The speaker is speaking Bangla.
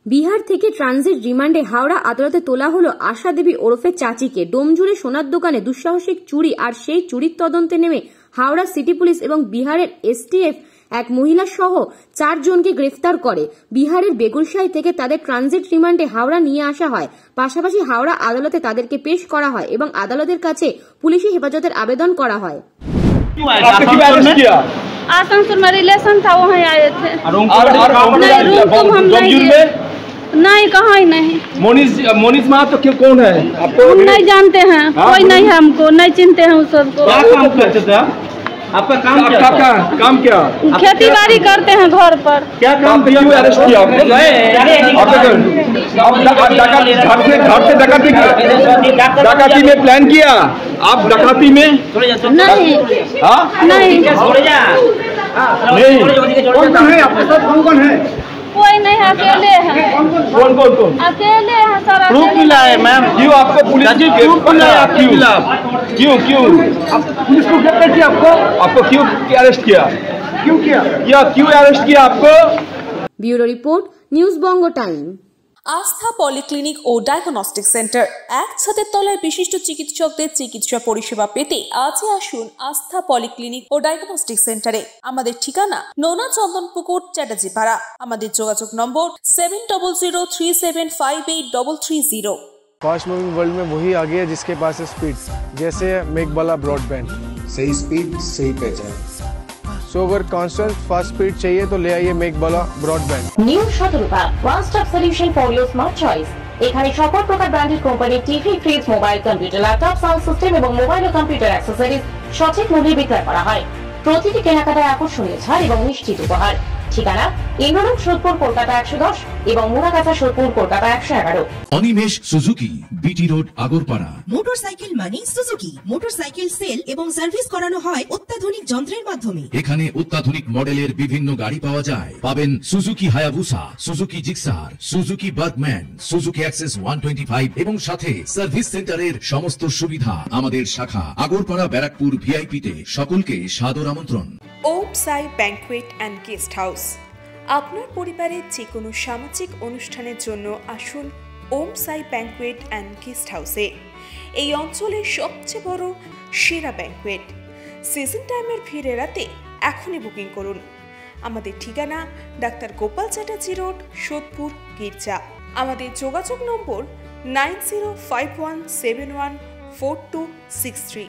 বিহার থেকে ট্রানজিট রিমান্ডে হাওড়া আদালতে তোলা হলো আশা দেবী ওরফে চাচিকে। ডোমজুড়ে সোনার দোকানে দুঃসাহসিক চুরি আর সেই চুরির তদন্তে নেমে হাওড়া সিটি পুলিশ এবং বিহারের এসটিএফ এক মহিলা সহ 4 জনকে গ্রেফতার করে। বিহারের বেগুলশাই থেকে তাদের ট্রানজিট রিমান্ডে হাওড়া নিয়ে আসা হয়। পাশাপাশি হাওড়া আদালতে তাদেরকে পেশ করা হয় এবং আদালতের কাছে পুলিশি হেফাজতের আবেদন করা হয়। आसनसोल में रिलेशन था, वहाँ आए थे। नहीं, रूम तो हम नहीं, कहाँ ही नहीं। मोनिस माँ तो क्यों, कौन है आपको? हम नहीं जानते हैं, कोई नहीं है, हमको नहीं चिंते हैं उस सबको। क्या काम करते थे आप? आपका काम क्या? काम क्या? खेती बाड़ी करते हैं घर पर। क्या काम किया? क्यों अरेस्ट किया आपको? डकैती में प्लान किया आप? डकैती में नहीं, नहीं, कौन है आपके साथ? कौन है? कोई नहीं है, अकेले हैं। कौन अकेले हैं सर। प्रूफ मिला है मैम? क्यों आपको पुलिस प्रूफ मिला है आपके खिलाफ? क्यों पुलिस को गिरफ्तार किया आपको क्यों अरेस्ट किया? क्यों अरेस्ट किया आपको? Bureau report, news Bongo time. Astha polyclinic ও ডায়াগনস্টিক সেন্টার, এক ছাদের তলায় বিশিষ্ট চিকিৎসকদের চিকিৎসা পরিষেবা পেতে আজই আসুন আস্থা পলিক্লিনিক ও ডায়াগনস্টিক সেন্টারে। আমাদের ঠিকানা নোনা চন্দনপুকুর, চ্যাটার্জিপাড়া। আমাদের যোগাযোগ নম্বর 7003758330। फास्ट मूविंग वर्ल्ड में वही आ गया जिसके पास है स्पीड, जैसे मेघबाला ब्रॉडबैंड। सही स्पीड, सही पहचान। सो अगर कांस्टेंट फास्ट स्पीड चाहिए तो ले आइए मेघबाला ब्रॉडबैंड। নিউ সতর্কতা, one stop solution for your smart choice. এখানে সকল প্রকার ব্র্যান্ডেড কোম্পানির TV, fridge, mobile, computer, laptop, sound system এবং মোবাইল ও কম্পিউটার অ্যাক্সেসরিজ সঠিক মূল্যে বিক্রয় করা হয়। প্রতিটি কেনাকাটায় আকর্ষণীয় ছাড় এবং নিশ্চিত উপহার। ঠিকানা ইন্দ্রনগর, সোদপুর, কলকাতা 110 এবং Muragachha, Sodepur, Kolkata 111। Animesh Suzuki, BT road, Agarpara. Motorcycle মানে সুজুকি। মোটরসাইকেল সেল এবং সার্ভিস করানো হয় অত্যাধুনিক যন্ত্রের মাধ্যমে। এখানে অত্যাধুনিক মডেলের বিভিন্ন গাড়ি পাওয়া যায়। পাবেন Suzuki Hayabusa, Suzuki Gixxer, Suzuki Bergman, Suzuki access 125 এবং সাথে সার্ভিস সেন্টারের সমস্ত সুবিধা। আমাদের শাখা আগরপাড়া, ব্যারাকপুর ভিআইপি তে। সকলকে সাদর আমন্ত্রণ। ওম সাই ব্যাংকুয়েট অ্যান্ড গেস্ট হাউস। আপনার পরিবারের যে কোনো সামাজিক অনুষ্ঠানের জন্য আসুন ওম সাই ব্যাংকুয়েট অ্যান্ড গেস্ট হাউসে। এই অঞ্চলের সবচেয়ে বড় সেরা ব্যাংকুয়েট। সিজন টাইমের ভিড় এড়াতে এখনই বুকিং করুন। আমাদের ঠিকানা ডাক্তার গোপাল চ্যাটার্জি রোড, সোদপুর, গির্জা। আমাদের যোগাযোগ নম্বর 9051714263।